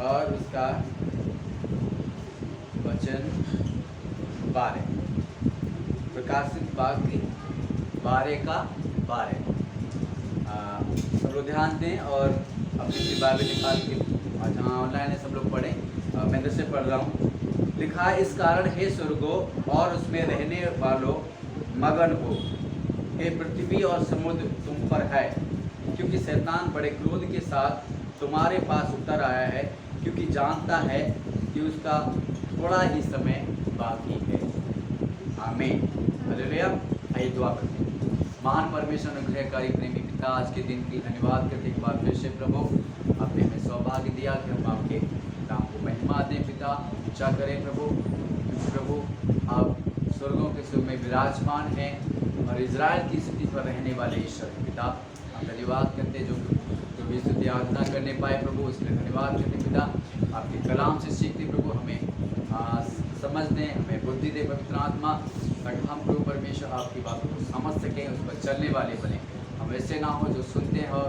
और उसका वचन 12। प्रकाशित वाक्य 12 का 12। सब लोग ध्यान दें और अपनी बाइबल निकाल के जहाँ ऑनलाइन है सब लोग पढ़ें। मैं इधर से पढ़ रहा हूँ। लिखा है, इस कारण हे स्वर्गों और उसमें रहने वालों मगन हो, हे पृथ्वी और समुद्र तुम पर है, क्योंकि शैतान बड़े क्रोध के साथ तुम्हारे पास उतर आया है, क्योंकि जानता है कि उसका थोड़ा ही समय बाकी है। आमीन। हालेलुया। आइए दुआ करते हैं। महान परमेश्वर अनुग्रहकारी प्रेमी पिता, आज के दिन की धन्यवाद करते एक बार फिर से प्रभु आपने हमें सौभाग्य दिया कि हम आपके नाम को महिमा दें। पिता ऊंचा करें प्रभु, प्रभु आप स्वर्गों के सुर में विराजमान हैं और इजराइल की स्थिति पर रहने वाले ईश्वर हैं। पिता हम धन्यवाद करते जो भी स्तुति आराधना करने पाए प्रभु, उसके धन्यवाद करते पिता। आपके कलाम से सीखते प्रभु हमें समझ दें, हमें बुद्धि दे पवित्र आत्मा, ताकि हम प्रभु परमेश्वर आपकी बातों को समझ सकें, उस पर चलने वाले बने। हम ऐसे ना हो जो सुनते हैं और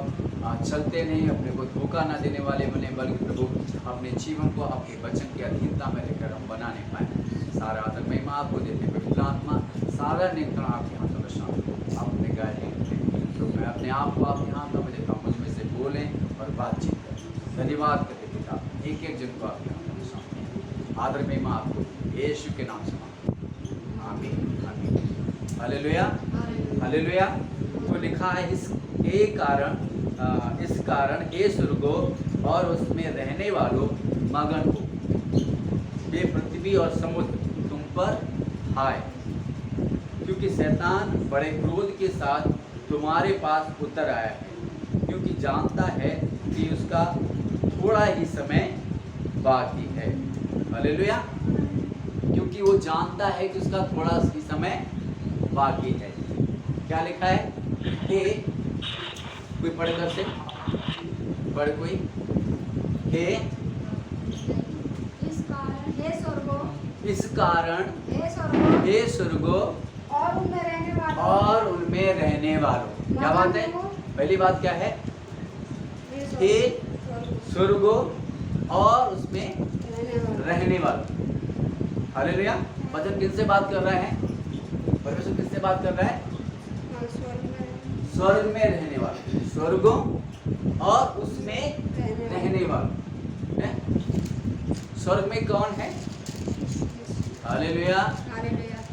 चलते नहीं, अपने को धोखा ना देने वाले बने, बल्कि प्रभु अपने जीवन को आपके वचन की अधीनता में लेकर हम बनाने पाए। सारा आदर महिमा आपको देते पवित्र आत्मा, सारा नियंत्रण आपके हाथों में शामिल, आप अपने गाइड तो मैं अपने आप को आपके हाथों में देता हूँ, मुझ में से बोलें और बातचीत करें। धन्यवाद करते पिता, एक एक जन को आपके हाथों में शामिल, आदर महिमा आपको यीशु के नाम से मांगते हैं। आमीन आमीन। Hallelujah hallelujah. तो लिखा है, इस कारण हे स्वर्गों और उसमें रहने वालों मगन हो, हे पृथ्वी और समुद्र तुम पर हाय, क्योंकि शैतान बड़े क्रोध के साथ तुम्हारे पास उतर आया है, क्योंकि जानता है कि उसका थोड़ा ही समय बाकी है। हालेलुया। क्योंकि वो जानता है कि उसका थोड़ा ही समय बाकी है। क्या लिखा है? हे, कोई पढ़े घर से पढ़ कोई। हे इस कारण हे स्वर्गों और उनमें रहने वालों। क्या बात है? पहली बात क्या है? हे स्वर्गों और उसमें रहने वालों। हालेलुया। वचन किससे बात कर रहा है? परमेश्वर किससे बात कर रहा है? स्वर्ग में रहने वाले, स्वर्गों और उसमें रहने वाले। स्वर्ग में कौन है? हालेलुया।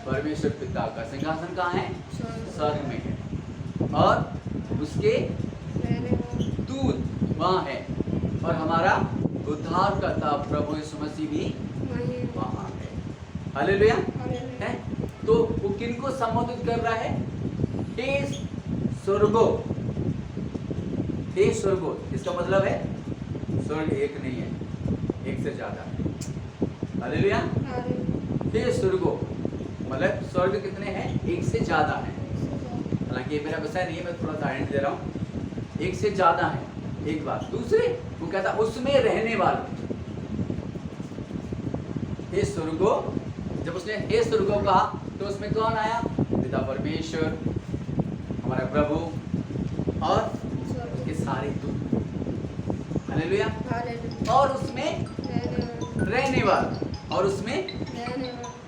परमेश्वर पिता का सिंहासन कहाँ है? स्वर्ग में है और उसके दूत वहाँ है, और हमारा उद्धारकर्ता प्रभु यीशु मसीह भी वहाँ है। हालेलुया। है तो वो किनको संबोधित कर रहा है? हे स्वर्गों, हे स्वर्गों। इसका मतलब है स्वर्ग एक नहीं है, एक से ज्यादा है। हालेलुया। हे स्वर्गों मतलब स्वर्ग कितने हैं? एक से ज्यादा है। हालांकि मेरा विषय नहीं है, मैं थोड़ा सा हिंट दे रहा हूँ। एक से ज्यादा है, एक बात। दूसरे वो कहता उसमें रहने वाले, हे स्वर्गों। जब उसने हे स्वर्गों कहा तो उसमें कौन आया? पिता परमेश्वर, हमारा प्रभु और उसके सारे दूत। हालेलुया। और उसमें रहने वाले, और उसमें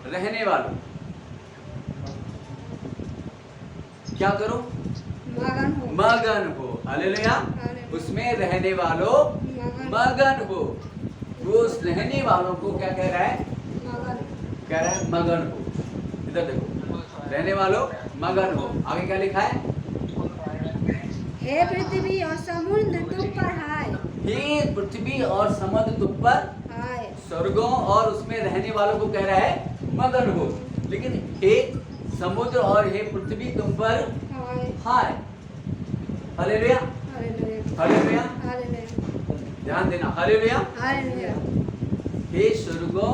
रहने वालों। क्या करो? मगन हो। हालेलुया। उसमें रहने वालों मगन हो। वो उस रहने वालों को क्या कह रहा है? कह रहा है मगन हो। इधर देखो, रहने वालों मगन हो। आगे क्या लिखा है? हे पृथ्वी और समुद्र तुम पर हाय। हे पृथ्वी और समुद्र तुम पर हाय। स्वर्गों और उसमें रहने वालों को कह रहा है मगन हो, लेकिन हे समुद्र और हे पृथ्वी तुम पर हाय। Hallelujah hallelujah. ध्यान देना। हालेलुया। हे स्वर्गों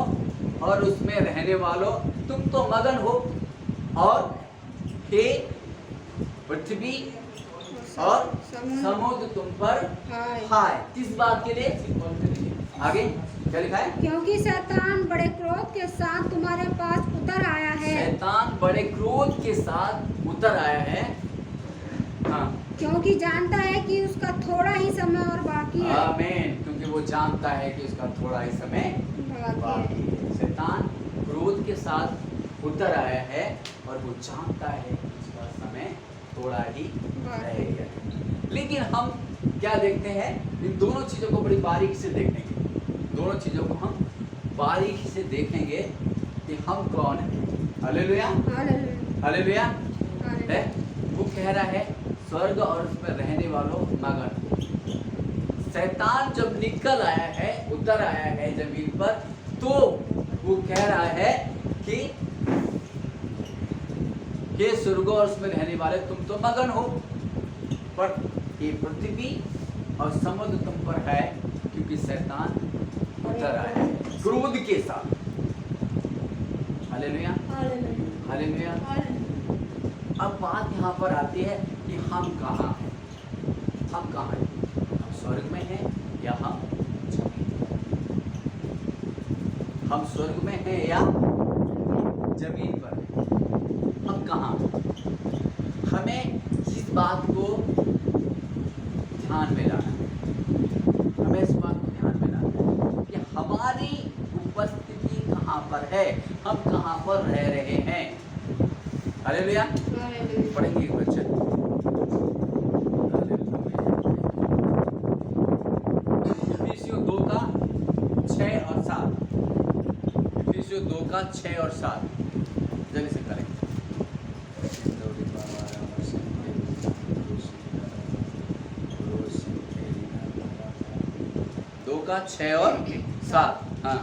और उसमें रहने वालों तुम तो मगन हो, और हे पृथ्वी और समुद्र तुम पर हाय। किस बात के लिए? आगे क्या लिखा है? क्योंकि शैतान बड़े क्रोध के साथ तुम्हारे पास उतर आया है। शैतान बड़े क्रोध के साथ उतर आया है। हाँ। क्योंकि जानता है कि उसका थोड़ा ही समय और बाकी है। आमीन। क्योंकि वो जानता है कि उसका थोड़ा ही समय बाकी है। शैतान क्रोध के साथ उतर आया है और वो जानता है कि उसका समय थोड़ा ही रह गया है। लेकिन हम क्या देखते हैं, इन दोनों चीज़ों को बड़ी बारीकी से देखेंगे। दोनों चीज़ों को हम बारीकी से देखेंगे कि हम कौन हैं। Hallelujah, hallelujah. है वो कह रहा है स्वर्ग और उसमें रहने वालों मगन। शैतान जब निकल आया है, उतर आया है जमीन पर, तो वो कह रहा है कि हे स्वर्ग और उसमें रहने वाले तुम तो मगन हो, पर ये पृथ्वी और समुद्र तुम पर है, क्योंकि शैतान उतर आया है क्रोध के साथ। Hallelujah, hallelujah. अब बात यहाँ पर आती है कि हम कहाँ हैं। हम कहाँ हैं? हम स्वर्ग में हैं या हम जमीन पर? हम स्वर्ग में हैं या जमीन पर हैं? हम कहाँ हैं? हमें इस बात को ध्यान में लाना है। हमें इस बात को ध्यान में लाना है कि हमारी उपस्थिति कहाँ पर है, हम कहाँ पर रह रहे हैं। हालेलुया। पढ़ेंगे एक वचन, इफिसियों 2 का 6 और 7। इफिसियों 2 का 6 और 7 जल्दी से करें। 2 का 6 और 7। हाँ।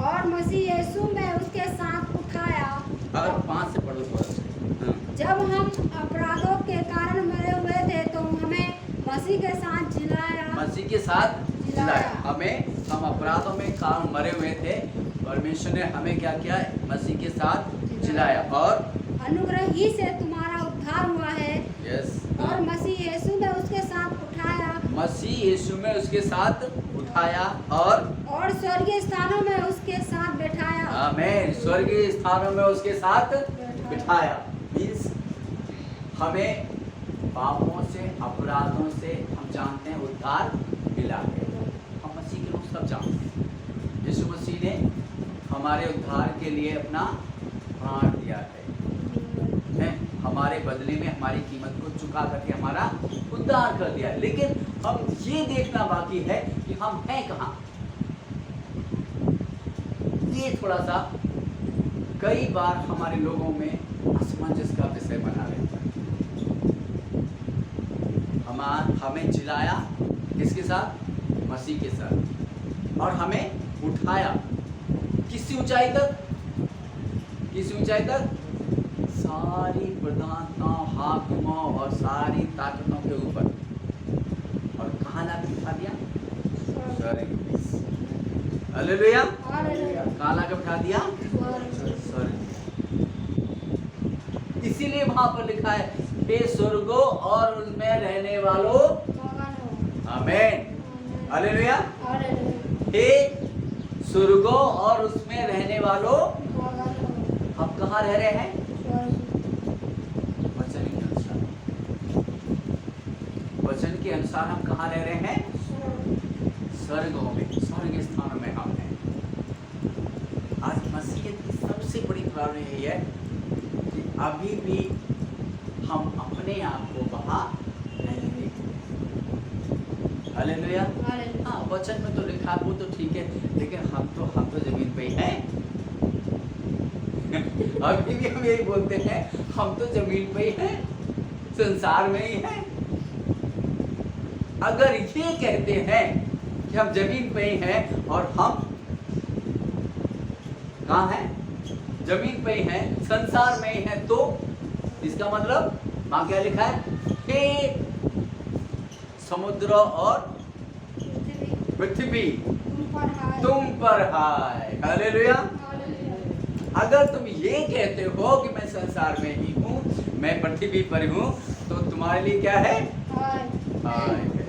और मसीह यीशु में उसके साथ उठाया। अगर 5 से पढ़ो थोड़ा सा। हाँ। जब हम अपराधों के कारण मरे हुए थे तो हमें मसीह के साथ जिलाया। मसीह के साथ जिलाया। हम अपराधों में कारण मरे हुए थे, परमेश्वर ने हमें क्या किया? मसीह के साथ जिलाया। और अनुग्रह ही से तुम्हारा उद्धार हुआ है। यस। और मसीह यीशु में उसके साथ उठाया। मसीह यीशु में उसके साथ उठाया और स्वर्गीय स्थानों में उसके साथ बैठाया। आमीन। स्वर्गीय स्थानों में उसके साथ बिठाया। मीन्स हमें पापों से, अपराधों से हम जानते हैं उद्धार मिला है। हम मसीह के लोग सब जानते हैं। यीशु मसीह ने हमारे उद्धार के लिए अपना प्राण दिया है। हमारे बदले में हमारी कीमत को चुका करके हमारा उद्धार कर दिया। लेकिन हम ये देखना बाकी है कि हम हैं कहाँ। ये थोड़ा सा कई बार हमारे लोगों में असमंजस का विषय बना रहता है। हमें जिलाया किसके साथ? मसीह के साथ। और हमें उठाया किसी ऊंचाई तक? किसी ऊंचाई तक? सारी प्रधानताओं, हाकिमों और सारी ताकतों के ऊपर। और कहाँ ला बिठा दिया? स्वर्ग में। हालेलुया। कहाँ ला के बिठा दिया? स्वर्ग। इसीलिए वहां पर लिखा है हे स्वर्गो और उनमें रहने वालों। आमीन। हालेलुया। हे स्वर्गो और उसमें रहने वालों। हम कहाँ रह रहे हैं? वचन के अनुसार। वचन के अनुसार हम कहाँ रह रहे हैं? स्वर्गों में, स्वर्ग स्थानों में हम हैं। आज मसीहियत की सबसे बड़ी प्रॉब्लम यही है कि अभी भी हम अपने आप को वहाँ नहीं देखते। हालेलुया। हाँ, वचन में तो लिखा वो तो ठीक है, लेकिन हम तो जमीन पे ही हैं। अभी भी हम यही बोलते हैं, हम तो जमीन पे ही हैं, संसार में ही हैं। अगर ये कहते हैं कि हम जमीन पे ही हैं और हम कहाँ हैं? जमीन पे ही हैं, संसार में ही हैं, तो इसका मतलब वहाँ क्या लिखा है? हे समुद्र और पृथ्वी तुम पर हाय। हालेलुया। अगर तुम ये कहते हो कि मैं संसार में ही हूँ, मैं पृथ्वी पर हूँ, तो तुम्हारे लिए क्या है? हाय है।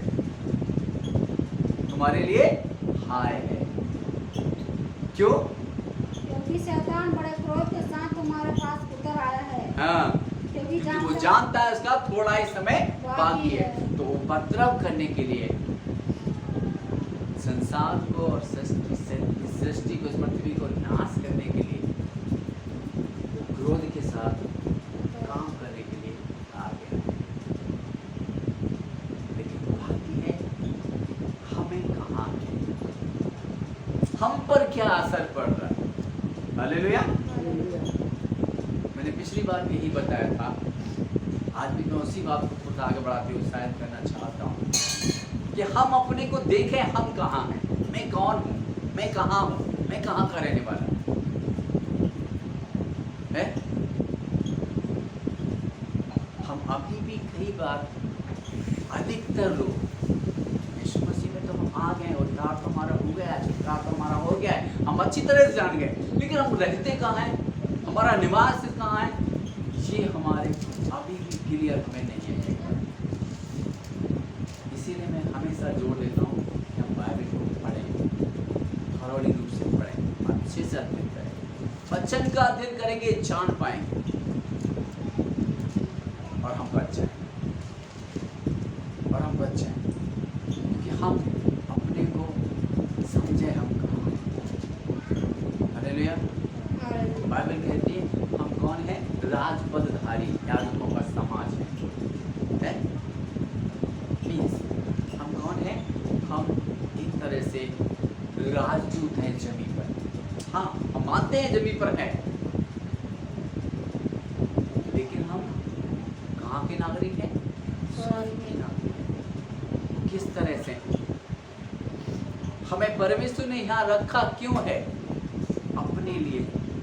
तुम्हारे लिए हाय है। क्यों? क्योंकि शैतान बड़े क्रोध के साथ तुम्हारे पास उतर आया है। हाँ, क्योंकि वो जानता है उसका थोड़ा ही समय बाकी है, तो उपद्रव करने के लिए संसार को और सृष्टि को, इस पृथ्वी को नाश करने के लिए, क्रोध के साथ काम करने के लिए आ गया। लेकिन बाकी है हमें कहाँ है, हम पर क्या असर पड़ रहा है। हालेलुया। मैंने पिछली बार भी यही बताया था, आज भी मैं उसी बात को खुद आगे बढ़ाते हुए शायद करना चाहता हूँ कि हम अपने को देखें, हम कहाँ हैं, मैं कौन हूँ, मैं कहाँ हूँ, मैं कहाँ का रहने वाला है। हम अभी भी कई बार, अधिकतर लोग यीशु मसीह में तो हम आ गए, उद्धार तो हमारा हो गया है, छुटकारा तो हमारा हो गया है, हम अच्छी तरह से जान गए, लेकिन हम रहते कहाँ हैं, हमारा निवास कहाँ है, ये हमारे अभी भी क्लियर हमें नहीं है। इसीलिए मैं हमेशा जोर देता हूँ कि हम बाइबल को पढ़ें, थॉरोली रूप से पढ़ें, अच्छे से अध्ययन करें, वचन का अध्ययन करेंगे, जान पाएंगे और हम बच जाएं, क्योंकि हम अपने को समझे हम कहाँ हैं। हालेलुया। बाइबल कहती है हम कौन है, राजपदधारी, याजकों का समाज है? मीन्स हम कौन है, हम एक तरह से राजदूत हैं जमीन पर। हाँ, हम मानते हैं जमीन पर है, लेकिन हम कहाँ के नागरिक हैं, स्वर्ग के नागरिक। किस तरह से हमें परमेश्वर ने यहाँ रखा क्यों है, अपने लिए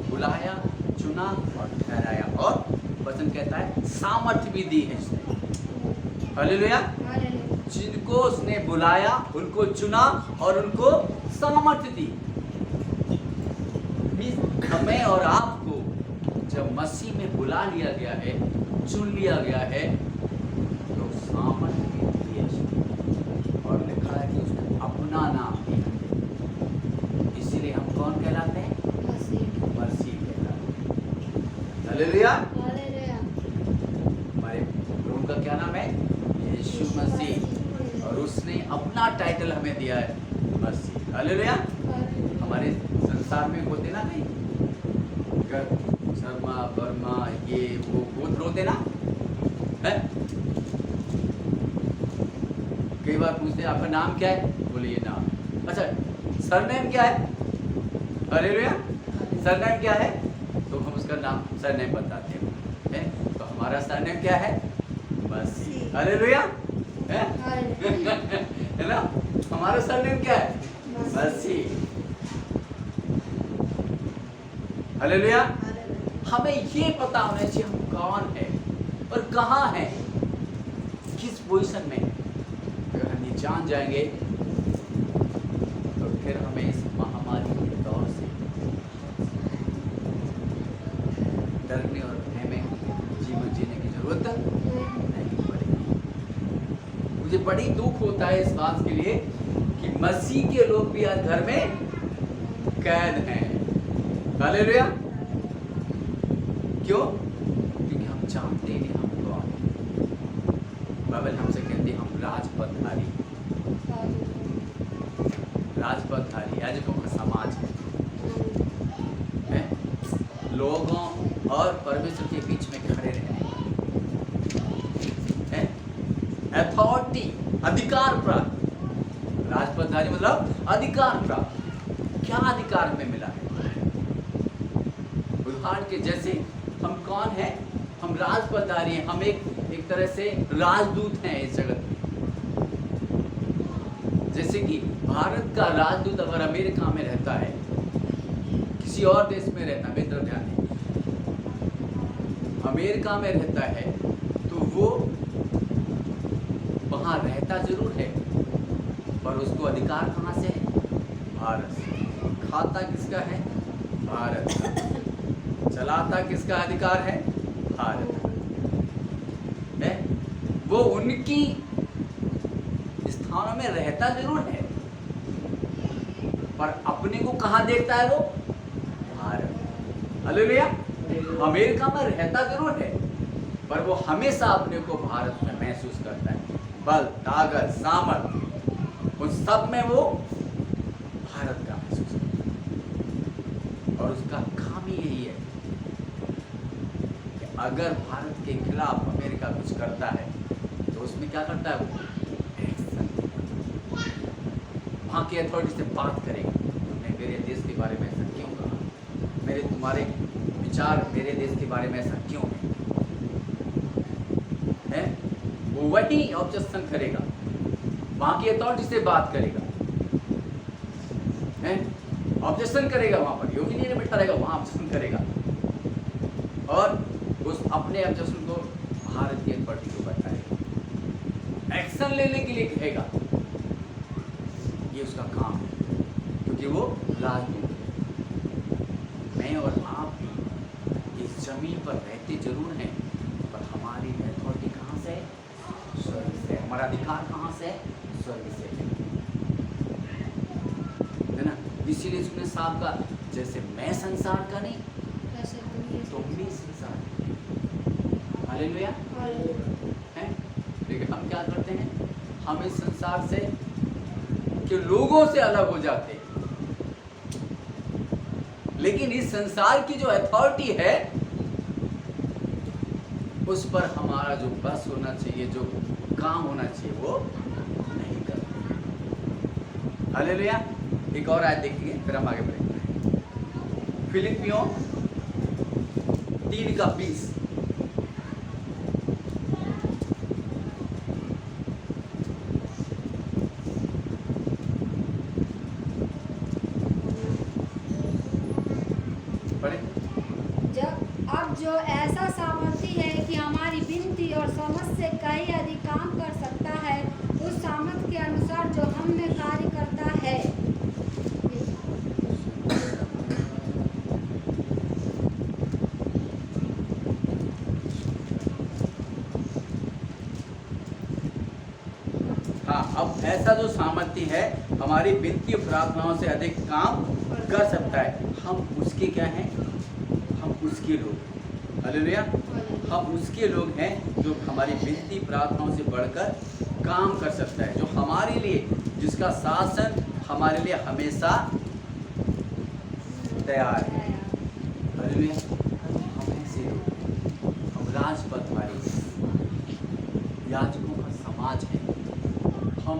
बुलाया, चुना और ठहराया, और वचन कहता है सामर्थ्य भी दी है उसने। हालेलुया। जिनको उसने बुलाया, उनको चुना और उनको सामर्थ्य दी। हमें और आपको जब मसीह में बुला लिया गया है, चुन लिया गया है, तो सामर्थ्य भी दी है और लिखा है कि उसने अपना नाम दिया। इसीलिए हम कौन कहलाते हैं, मसीह कहलाते हैं। हालेलुया। हमारे प्रभु का क्या नाम है, यीशु मसीह, और उसने अपना टाइटल हमें दिया है, मसीह। हालेलुया। हमारे संसार में होते ना नहीं, शर्मा वर्मा ये वो गोत्र होते ना है, कई बार पूछते हैं आपका नाम क्या है, बोले ये नाम। अच्छा, सरनेम क्या है, हालेलुया, सरनेम क्या है, तो हम उसका नाम सरनेम बताते हैं। तो हमारा सरनेम क्या है, मसीह। हालेलुया है है ना, हमारा सरनेम क्या है, मसीह। हालेलुया। हमें ये पता होना चाहिए हम कौन है और कहाँ है, किस पोजीशन में। अगर हम ये जान जाएंगे तो फिर हमें इस महामारी के दौर से डरने और भय में जीवन जीने की जरूरत नहीं पड़ेगी। मुझे बड़ी दुख होता है इस बात के लिए कि मसीह के लोग भी आज घर में कैद हैं। हालेलुया। क्यों? क्योंकि हम जानते नहीं हम कौन हैं। बाइबल हमसे कहती है हम राजपदधारी, याजकों का समाज है, लोगों और परमेश्वर के बीच में खड़े रहने हैं, अथॉरिटी, अधिकार प्राप्त। राजपदधारी मतलब अधिकार प्राप्त। क्या अधिकार हमें मिला है? उदाहरण के जैसे हम कौन हैं, हम राजपदधारी हैं, हम एक तरह से राजदूत हैं इस जगत में। जैसे कि भारत का राजदूत अगर अमेरिका में रहता है, किसी और देश में रहता है, मित्र ध्यान दें, अमेरिका में रहता है तो वो वहाँ रहता जरूर है, पर उसको अधिकार कहाँ से है? भारत से। खाता किसका है? भारत का। चलाता किसका अधिकार है? भारत है। वो उनकी स्थानों में रहता जरूर है, पर अपने को कहाँ देखता है वो? भारत। हालेलुया। अमेरिका में रहता जरूर है, पर वो हमेशा अपने को भारत में महसूस करता है। बल, ताकत, सामर्थ, उन सब में वो और उसका काम ही यही है कि अगर भारत के खिलाफ अमेरिका कुछ करता है तो उसमें क्या करता है वो एक्शन, वहाँ की अथॉरिटी से बात करेगा, तुमने मेरे देश के बारे में ऐसा क्यों कहा, तुम्हारे विचार मेरे देश के बारे में ऐसा क्यों है, वो वही ऑब्जेक्शन करेगा, वहाँ की अथॉरिटी से बात करेगा, ऑब्जेक्शन करेगा, वहाँ पर योगी नहीं बैठा रहेगा, वहाँ ऑब्जेक्शन करेगा और उस अपने ऑब्जेक्शन को भारत की अथॉरिटी को बताएगा, एक्शन लेने के लिए कहेगा, ये उसका काम है, क्योंकि वो राजदूत है। मैं और आप भी इस जमीन पर रहते जरूर हैं, पर हमारी अथॉरिटी कहाँ से है? स्वर्ग से। हमारा अधिकार कहाँ से है? स्वर्ग से है ना। इसीलिए उसने साहब का जैसे मैं संसार का नहीं तुम भी संसार, हालेलुया है। लेकिन हम क्या करते हैं, हम इस संसार से के लोगों से अलग हो जाते हैं, लेकिन इस संसार की जो अथॉरिटी है उस पर हमारा जो बस होना चाहिए, जो काम होना चाहिए वो नहीं करते। हालेलुया। एक और आयत देखिए फिर हम आगे बढ़ेंगे। फिलिपियों 3:20। अब जो ऐसा सामर्थ्य है कि हमारी विनती और समझ से कई अधिक काम कर सकता है, उस सामर्थ्य के अनुसार जो हम में कार्य करता है। हाँ, अब ऐसा जो सामर्थ्य है हमारी विनती और प्रार्थनाओं से अधिक काम कर सकता है। हम उसके क्या हैं? हम उसके लोग, हालेलुया, हम उसके लोग हैं जो हमारी विनती प्रार्थनाओं से बढ़कर काम कर सकता है, जो हमारे लिए, जिसका शासन हमारे लिए हमेशा तैयार है। हालेलुया। हम ऐसे लोग, हम राजपथ वाले याजकों का समाज है, हम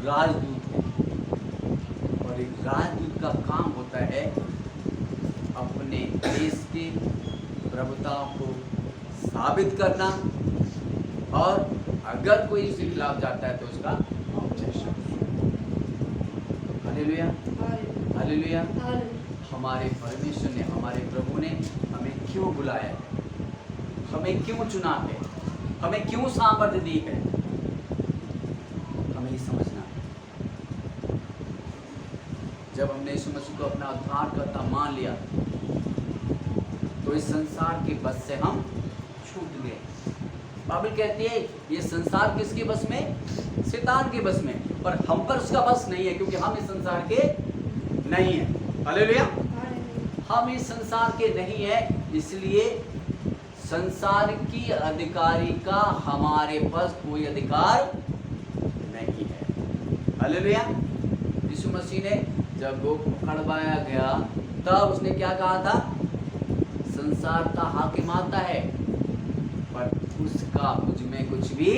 राजदूत हैं और एक राजदूत का काम होता है अपने देश की प्रभुताओं को साबित करना, और अगर कोई इसके खिलाफ जाता है तो उसका ऑब्जेक्शन। Hallelujah, hallelujah. हमारे परमेश्वर ने, हमारे प्रभु ने हमें क्यों बुलाया है, हमें क्यों चुना है, हमें क्यों सामर्थ्य दी है, हमें ये समझना है। जब हमने यीशु मसीह को अपना उद्धारकर्ता मान लिया तो इस संसार के बस से हम छूट गए। बाइबल कहती है ये संसार किसके बस में? शैतान के बस में, पर हम पर उसका बस नहीं है, क्योंकि हम इस संसार के नहीं है। हालेलुया। हम इस संसार के नहीं है, इसलिए संसार की अधिकारी का हमारे पास कोई अधिकार नहीं है। हालेलुया। यीशु मसीह ने जब वो पकड़वाया गया तब उसने क्या कहा था? संसार का हाकिम आता है पर उसका मुझ में कुछ भी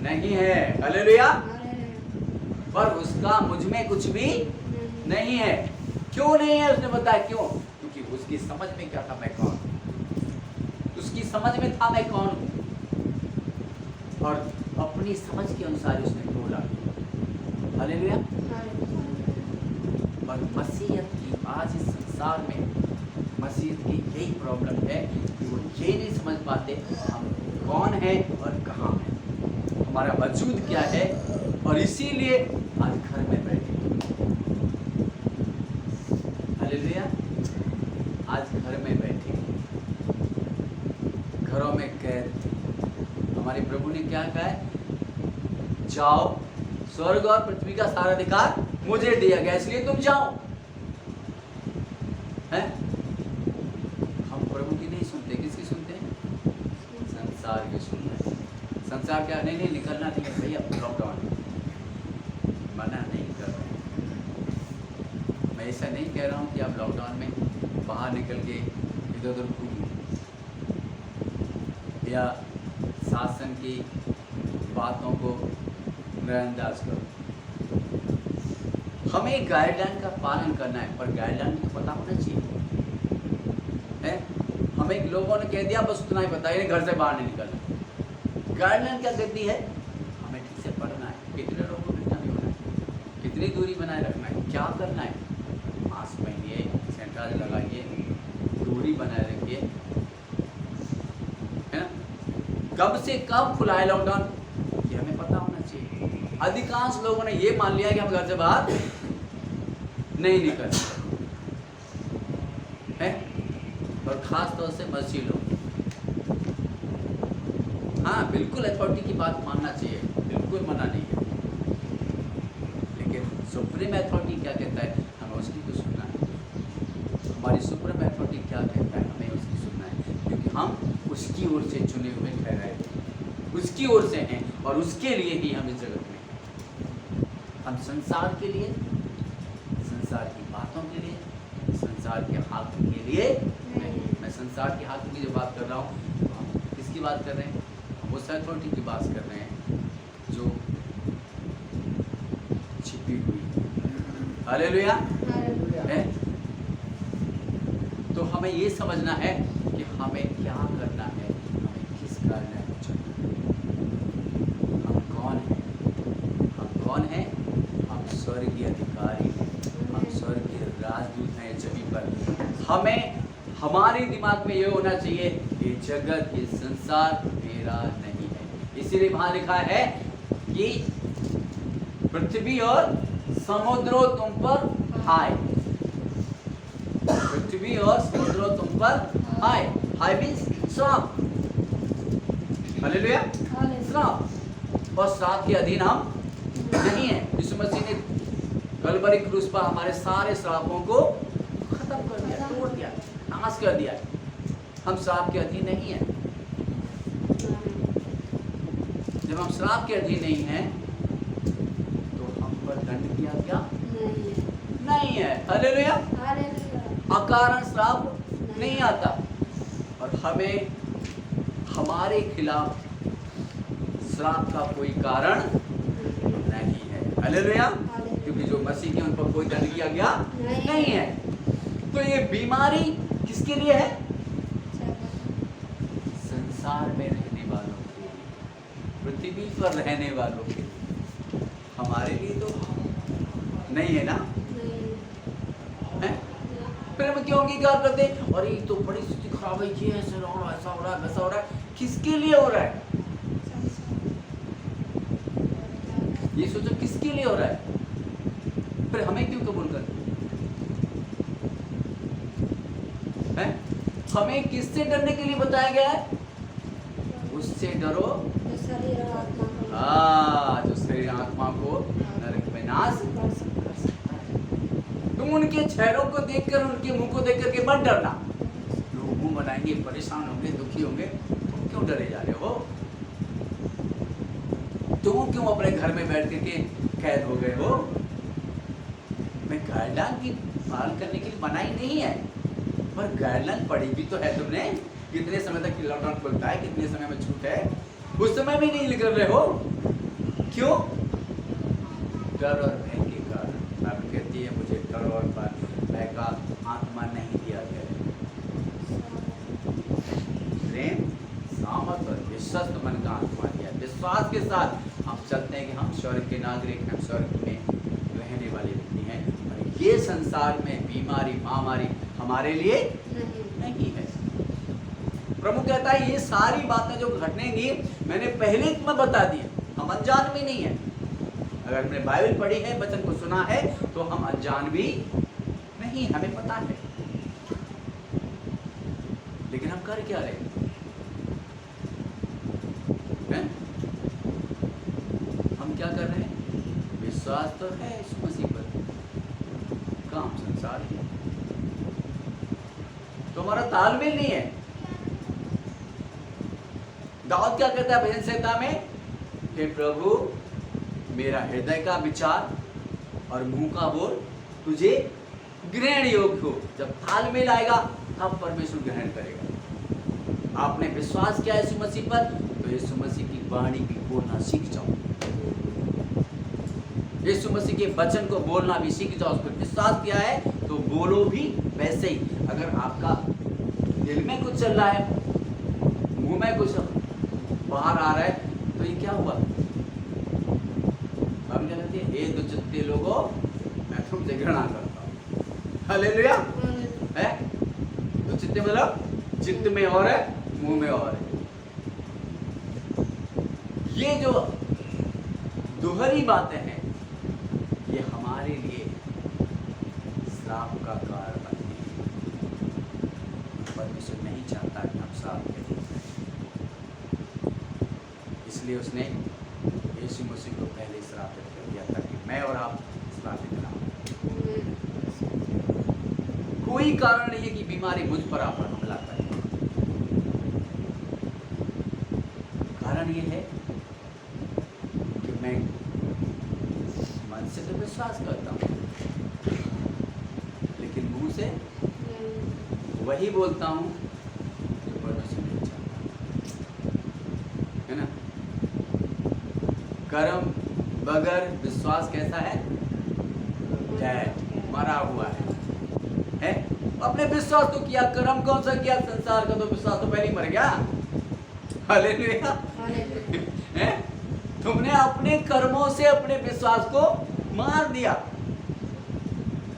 नहीं है। हालेलुया। पर उसका मुझ में कुछ भी नहीं है। क्यों नहीं है? उसने बताया क्यों, क्योंकि उसकी समझ में क्या था, मैं कौन हूं। उसकी समझ में था मैं कौन हूं, और अपनी समझ के अनुसार उसने बोला। हालेलुया। पर मसीहत की आज इस संसार में मसीहत की यही प्रॉब्लम है कि वो ये नहीं समझ पाते हम कौन है और कहाँ है, हमारा वजूद क्या है, और इसीलिए आज घर में बैठे। हालेलुया। आज घर में बैठे, घरों में कैद। हमारे प्रभु ने क्या कहा है? जाओ, स्वर्ग और पृथ्वी का सारा अधिकार मुझे दिया गया, इसलिए तुम जाओ। हैं? हम प्रभु की नहीं सुनते, किसकी सुनते हैं? संसार की सुनते हैं। संसार क्या? नहीं निकलना नहीं है भैया, लॉकडाउन मना नहीं कर रहे, मैं ऐसा ऐसा नहीं कह रहा हूँ कि आप लॉकडाउन में बाहर निकल के इधर उधर घूमो या शासन की बातों को नज़रअंदाज करो। हमें गाइडलाइन का पालन करना है, पर गाइडलाइन तो पता होना चाहिए है। हमें लोगों ने कह दिया बस उतना ही पता है, घर से बाहर नहीं निकलना। गाइडलाइन क्या कहती है? हमें ठीक से पढ़ना है, कितने लोगों को मिलना भी होना है, कितनी दूरी बनाए रखना है, क्या करना है, मास्क पहनिए, सैनिटाइजर लगाइए, दूरी बनाए रखिए, है ना। कब से कब खुला है लॉकडाउन ये हमें पता होना चाहिए। अधिकांश लोगों ने ये मान लिया कि हम घर से बाहर नहीं निकल है, और खास तौर से मस्जिद लोग। हाँ बिल्कुल अथॉरिटी की बात मानना चाहिए, बिल्कुल मना नहीं है, लेकिन सुप्रीम अथॉरिटी क्या कहता है हमें उसकी तो सुनना है। हमारी सुप्रीम अथॉरिटी क्या कहता है हमें उसकी सुनना है, क्योंकि हम उसकी ओर से चुने हुए ठहराए, उसकी ओर से हैं और उसके लिए ही हम इस जगत में। हम संसार के लिए, संसार की बातों के लिए, संसार के हाकिम के लिए नहीं। मैं संसार के हाकिम की जो बात कर रहा हूँ, हम किसकी बात कर रहे हैं? हम उस अथॉरिटी की बात कर रहे हैं जो छिपी हुई। हालेलुया है। तो हमें ये समझना है कि हमें क्या करना है, हमें किस कारण को चलना है। हम कौन हैं? हम कौन हैं? हम स्वर्गीय अधिकारी हैं, हम स्वर्गीय राजदूत हैं जमीन पर। हमें हमारे दिमाग में ये होना चाहिए कि जगत ये संसार मेरा नहीं है। इसीलिए वहां लिखा है कि पृथ्वी और समुद्रों तुम पर हाय, पृथ्वी और समुद्रों तुम पर हाय। हाय मींस श्राप। हालेलुया, श्राप। और श्राप के अधीन हम नहीं है। यीशु मसीह ने कलवरी क्रूस पर हमारे सारे श्रापों को खत्म कर दिया, तोड़ दिया, नाश कर दिया। हम श्राप के अधीन नहीं है। जब हम श्राप के अधीन नहीं हैं तो हम पर दंड किया क्या नहीं है। हालेलुया। अकारण श्राप नहीं आता और हमें हमारे खिलाफ श्राप का कोई कारण नहीं है। हालेलुया। क्योंकि जो मसीह के उन पर कोई दंड किया गया नहीं है। तो ये बीमारी किसके लिए है? संसार में रहने वालों के लिए, पृथ्वी पर रहने वालों के लिए। हमारे लिए तो नहीं है ना। है? फिर हम क्यों अंगीकार करते? और ये तो बड़ी स्थिति खराब है, ये ऐसा हो रहा है, ऐसा हो रहा है, वैसा हो रहा है। किसके लिए हो रहा है? ये सोचो किसके लिए हो रहा है, फिर हमें क्यों कबूल करते हैं? हमें किससे डरने के लिए बताया गया है? उससे डरो जो शरीर आत्मा को नरक में नाश कर सकता है। तुम उनके चेहरों को देखकर, उनके मुंह को देख करके मत डरना। लोग मुंह बनाएंगे, परेशान होंगे, दुखी होंगे, तुम क्यों डरे जा रहे हो? तुम क्यों अपने घर में बैठ करके कैद हो गए हो? मैं गाइडलाइन की पालन करने के लिए मनाही नहीं है, पर गाइडलाइन पढ़ी भी तो है तुमने। कितने समय तक लॉकडाउन खुलता है, कितने समय में छूट है, उस समय भी नहीं निकल रहे हो। क्यों? डर और भय के कारण। बाइबल कहती है मुझे डर और भय का आत्मा नहीं दिया गया है। प्रेम, सामर्थ और विश्वस्त मन का आत्मा दिया। विश्वास के साथ हम चलते हैं कि हम स्वर्ग के नागरिक हैं, स्वर्ग में रहने वाले व्यक्ति हैं। और ये संसार में बीमारी, महामारी हमारे लिए नहीं है। प्रभु कहता है ये सारी बातें जो घटनेंगी मैंने पहले तुम्हें बता दी। हम अनजान भी नहीं है। अगर हमने बाइबल पढ़ी है, वचन को सुना है, तो हम अनजान भी नहीं, हमें पता है। लेकिन हम कर क्या रहे हैं? हम क्या कर रहे हैं? विश्वास तो है इस मसीह पर, काम संसार है। तो हमारा तालमेल नहीं है। दाऊद क्या कहता है भजन संहिता में? हे प्रभु मेरा हृदय का विचार और मुंह का बोल तुझे ग्रहण योग्य हो। जब तालमेल आएगा तब परमेश्वर ग्रहण करेगा। आपने विश्वास किया यीशु मसीह पर, तो यीशु मसीह की वाणी भी बोलना सीख जाओ। यीशु मसीह के वचन को बोलना भी सीख जाओ। उस पर विश्वास किया है तो बोलो भी वैसे ही। अगर आपका दिल में कुछ चल रहा है, मुंह में कुछ बाहर आ रहा है, तो ये क्या हुआ? हम क्या कहते हैं, ए दुचित्ते लोगों, मैं तुमसे घृणा करता हूँ। हालेलुया है। दुचित्ते मतलब चित्त में और है, मुंह में और है। ये जो दोहरी बातें हैं, ये हमारे लिए श्राप का कारण बनती है। परमेश्वर नहीं चाहता कि हम श्राप के लिए जाएं। इसलिए उसने यीशु मसीह को पहले श्रापित कर दिया ताकि मैं और आप श्रापित ना हो। कोई कारण नहीं है कि बीमारी मुझ पर आप पर हमला करे। कारण ये है कि मैं मन से तो विश्वास करता हूँ, लेकिन मुंह से वही बोलता हूँ जो परमेश्वर नहीं चाहता, है ना। कर्म बगैर विश्वास कैसा है? डेड, मरा हुआ है? अपने विश्वास तो किया, कर्म कौन सा किया? संसार का तो विश्वास तो पहले ही मर गया। हालेलुया है। तुमने अपने कर्मों से अपने विश्वास को मार दिया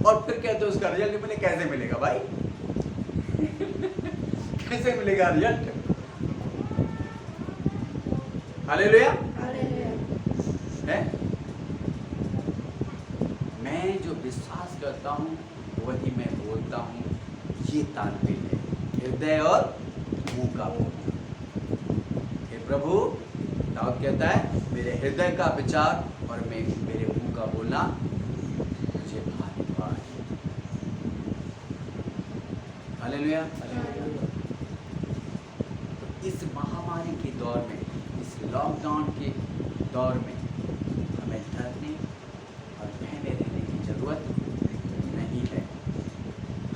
और फिर कहते हो उसका रिजल्ट मिले। कैसे मिलेगा भाई? कैसे मिलेगा रिजल्ट? हालेलुया है। मैं जो विश्वास करता हूँ वही मैं बोलता हूँ। ये तालमेल है हृदय और मुंह का बोलना। हे प्रभु, दाऊद कहता है मेरे हृदय का विचार और मेरे मुंह का बोलना मुझे भारी है। हालेलुया। तो इस महामारी के दौर में, इस लॉकडाउन के दौर में हमें डरने और बहने रहने की जरूरत नहीं है।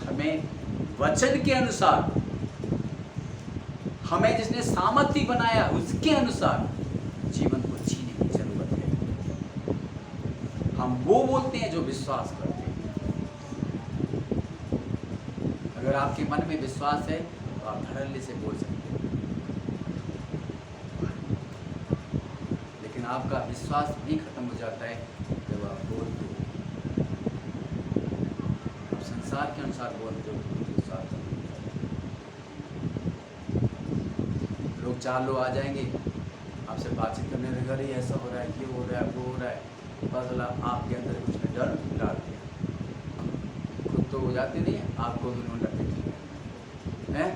हमें वचन के अनुसार, हमें जिसने सामर्थ्य बनाया उसके अनुसार जीवन को जीने की जरूरत है। हम वो बोलते हैं जो विश्वास करते हैं। अगर आपके मन में विश्वास है तो आप धड़ल्ले से बोल सकते हैं, लेकिन आपका विश्वास भी खत्म हो जाता है जब आप बोलते हो। आप संसार के अनुसार बोलते हो, विश्वास लोग 4 लोग आ जाएंगे आपसे बातचीत करने लगे, अरे ऐसा हो रहा है, ये हो रहा है, वो हो रहा है। बस आपके अंदर कुछ ने डर डाल दिया। खुद तो हो जाते नहीं है, आपको भी उन्होंने है।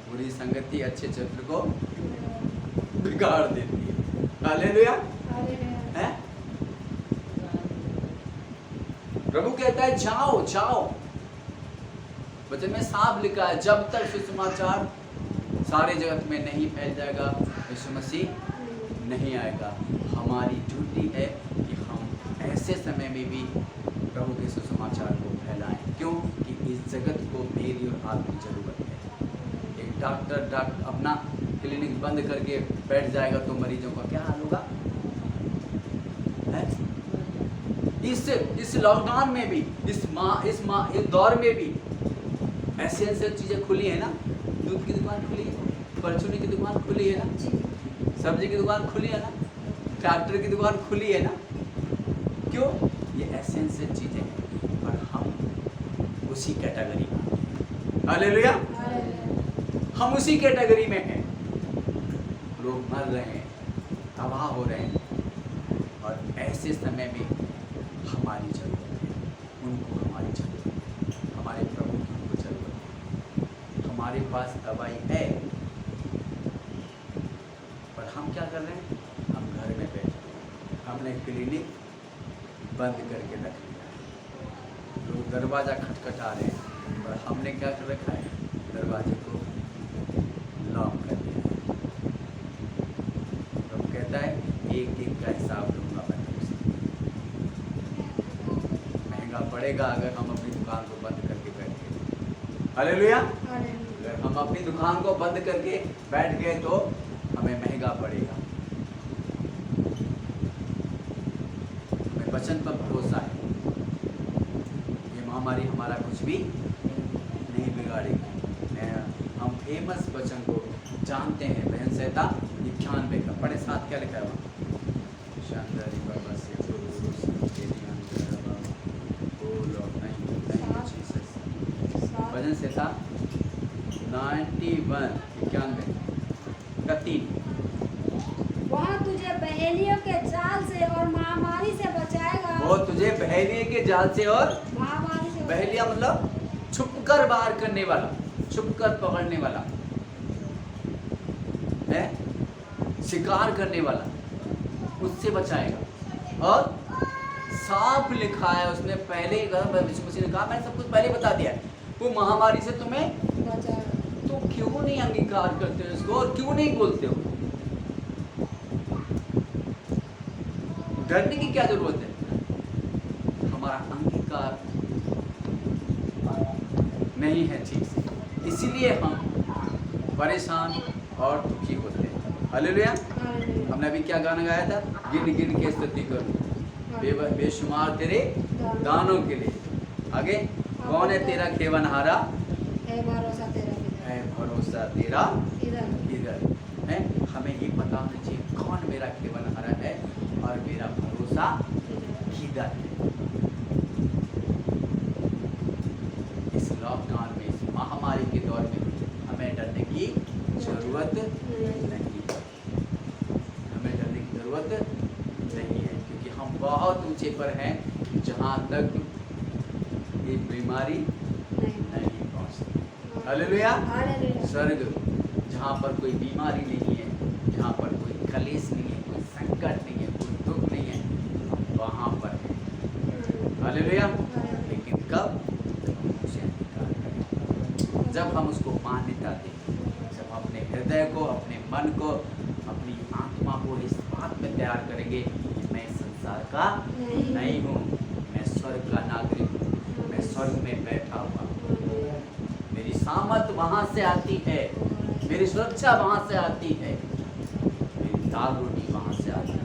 बुरी संगति अच्छे चरित्र को बिगाड़ देती है। हालेलुया है। प्रभु कहता है जाओ जाओ। वचन में साफ लिखा है, जब तक सुसमाचार सारे जगत में नहीं फैल जाएगा, यीशु मसीह नहीं आएगा। हमारी ड्यूटी है कि हम ऐसे समय में भी प्रभु के सुसमाचार को फैलाएं। क्यों? कि इस जगत को मेरी और आपकी जरूरत है। एक डॉक्टर अपना क्लिनिक बंद करके बैठ जाएगा तो मरीजों का क्या हाल होगा? इस लॉकडाउन में भी, इस दौर में भी ऐसे चीजें खुली है ना। दूध की दुकान खुली है, परचूनी की दुकान खुली है ना, सब्जी की दुकान खुली है ना, ट्रैक्टर की दुकान खुली है ना। क्यों? ये एसेंशियल चीजें हैं और हम उसी कैटेगरी में हैं। हालेलुया। हम उसी कैटेगरी में हैं। लोग मर रहे हैं, तबाह हो रहे हैं और ऐसे समय में हमारी जरूरत है, उनको हमारी जरूरत है, हमारे प्रभु की उनको जरूरत है। हमारे पास दवाई है पर हम क्या कर रहे हैं? हम घर में बैठे, हमने क्लिनिक बंद करके रख लिया है। लोग दरवाज़ा खटखटा रहे हैं और हमने क्या कर रखा है? दरवाजे को लॉक कर दिया है। तो कहता है एक एक का हिसाब लूँगा मैं तुमसे। महंगा पड़ेगा अगर हम अपनी दुकान को बंद करके बैठ गए। हालेलुया। हालेलुया। अगर हम अपनी दुकान को बंद करके बैठ गए तो हमें महंगा पड़ेगा। हमें वचन पर भरोसा है, ये महामारी हमारा कुछ भी नहीं बिगाड़ेगी। हम फेमस वचन को जानते हैं, बहन संहिता 91 का पढ़े साथ क्या लिखा है वहाँ? शानदारी बाबा से भजन संहिता 91 का 3। वह तुझे पहेलियों के जाल से और महामारी से बचाएगा। वो तुझे बहेलिए के जाल से और महामारी से बहेलिया मतलब छुप कर बाहर करने वाला, छुप कर पकड़ने वाला है, शिकार करने वाला, उससे बचाएगा। और सांप लिखा है उसने पहले ही यीशु मसीह ने कहा, मैंने सब कुछ पहले बता दिया है, वो महामारी से तुम्हें बचाएगा। तो क्यों नहीं अंगीकार करते हो इसको और क्यों नहीं बोलते हो? डरने की क्या जरूरत है? हमारा अंगीकार नहीं है ठीक से, इसीलिए हम परेशान और दुखी होते हैं। हालेलुया। हालेलुया। हमने अभी क्या गाना गाया था? गिन गिन के स्तुति करूं बेशुमार तेरे दानों के लिए। आगे कौन है तेरा खेवनहारा? है भरोसा तेरा है भरोसा तेरा इधर। किधर है? हमें ये पता होना चाहिए कौन मेरा खेवनहारा है और मेरा भरोसा किधर है। इस लॉकडाउन में, इस महामारी के दौर में हमें डरने की जरूरत नहीं है। हमें डरने की जरूरत नहीं है, क्योंकि हम बहुत ऊंचे पर हैं जहाँ तक ये बीमारी नहीं पहुँचती। हालेलुया। हालेलुया। स्वर्ग जहाँ पर कोई बीमारी नहीं है, जहाँ पर कोई कलेश नहीं है, कोई संकट नहीं है, कोई दुख नहीं है, वहाँ पर है। हालेलुया। लेकिन कब? जब हम उसे अंगीकार करें, जब हम उसको मान्यता दें, जब हम अपने हृदय को, अपने मन को, अपनी आत्मा को इस बात में तैयार करेंगे कि मैं संसार का नहीं हूँ, मैं स्वर्ग का नागरिक हूँ, मैं स्वर्ग में बैठा हुआ हूँ, मेरी सामर्थ वहाँ से आती है, मेरी सुरक्षा वहाँ से आती है, मेरी दाल रोटी वहाँ से आती है।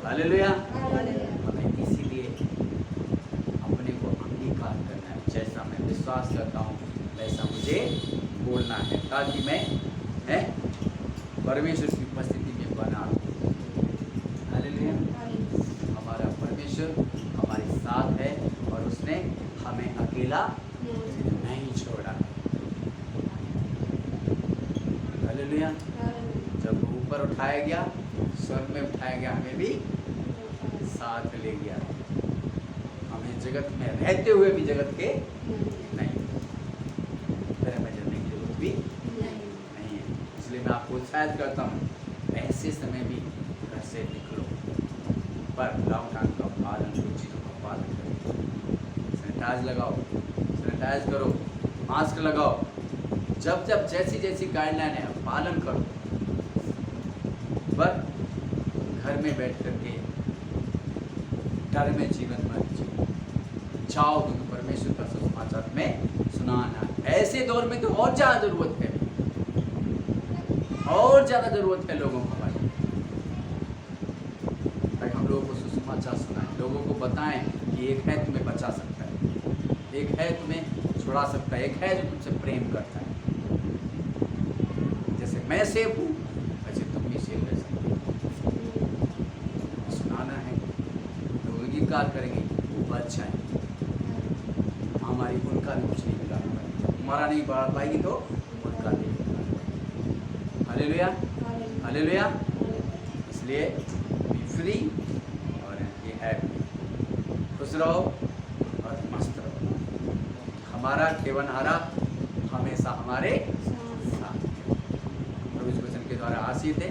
हालेलुया। हमें इसीलिए अपने को अंगीकार करना है, जैसा मैं विश्वास करता हूँ वैसा मुझे बोलना है, ताकि मैं परमेश्वर की उपस्थिति में बना रहूं। हालेलुया। हमारा परमेश्वर हमारे साथ है और उसने हमें अकेला नहीं छोड़ा। हालेलुया। जब ऊपर उठाया गया, स्वर्ग में उठाया गया, हमें भी साथ ले गया। हमें जगत में रहते हुए भी जगत के नहीं, फिर हमें डरने की जरूरत भी नहीं है। इसलिए मैं आपको उत्साहित करता हूँ, ऐसे समय भी घर से निकलो, पर लॉकडाउन का पालन, कुछ चीज़ों का पालन करो। सैनिटाइज लगाओ, सैनिटाइज करो, मास्क लगाओ, जब जब जैसी जैसी गाइडलाइन है पालन करो। पर घर में बैठ करके डर में जीवन मत जियो, जाओ, क्योंकि परमेश्वर का सुसमाचार में सुनाना। ऐसे दौर में तो और ज़्यादा ज़रूरत है, और ज़्यादा ज़रूरत है लोगों को हमारी, ताकि हम लोगों को सुसमाचार सुनाएं, लोगों को बताएं कि एक है तुम्हें बचा सकता है, एक है तुम्हें छुड़ा सकता है, एक है जो तुमसे प्रेम करता है। जैसे मैं सेफ हूँ वैसे तुम भी सेफ रह सकते हो। सुनाना है, लोग अंगीकार करेंगे, वो बच जाएंगे, हमारी उनका भी कुछ नहीं बिगाड़ पाएगी, हमारा नहीं बढ़ा पाएगी तो उनका भी बिगाड़ पाएगी। हालेलुया। हालेलुया। इसलिए बी फ्री और ये है, खुश रहो और मस्त रहो। हमारा खेवनहारा हमेशा हमारे साथ। प्रभु इस वचन के द्वारा आशीष है।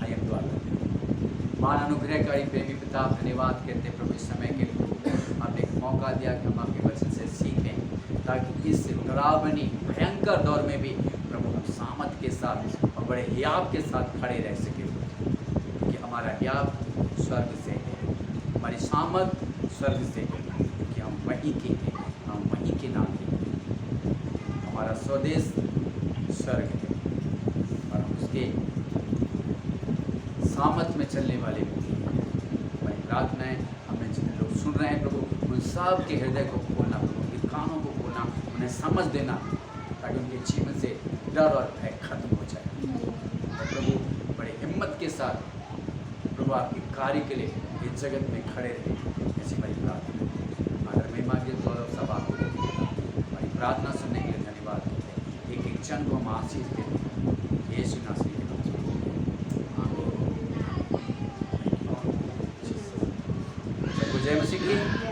आइए हम दुआ करते हैं। महान अनुग्रहकारी प्रेमी पिता, धन्यवाद कहते हैं प्रभु इस समय के लिए, आपने एक मौका दिया कि हम आपके वचन से सीखें, ताकि इस डरावनी भयंकर दौर में भी प्रभु हम सामर्थ के साथ और बड़े हियाव के साथ खड़े रह सके, क्योंकि हमारा हियाव स्वर्ग से है, हमारी सामर्थ स्वर्ग से है, क्योंकि हम वहीं के हैं, हम वहीं के नागरिक हैं। हमारा स्वदेश स्वर्ग है और हम उसके सामत में चलने वाले व्यक्ति हैं। हमारी प्रार्थना है, हमें जितने लोग सुन रहे हैं प्रभु, उन सब के हृदय को खोलना प्रभु, उनके कानों को खोलना, उन्हें समझ देना, ताकि उनके जीवन से डर और भय खत्म हो जाए। और प्रभु बड़े हिम्मत के साथ प्रभु आपके कार्य के लिए इस जगत में खड़े रहे, ऐसी हमारी प्रार्थना है। आदर महिमा के गौरव सब आपको देते हैं। हमारी प्रार्थना सुनने के लिए धन्यवाद देते हैं। एक एक जन को हम आशीष देते हैं, यीशु नासरी के नाम से आमीन। सबको जय मसीह की।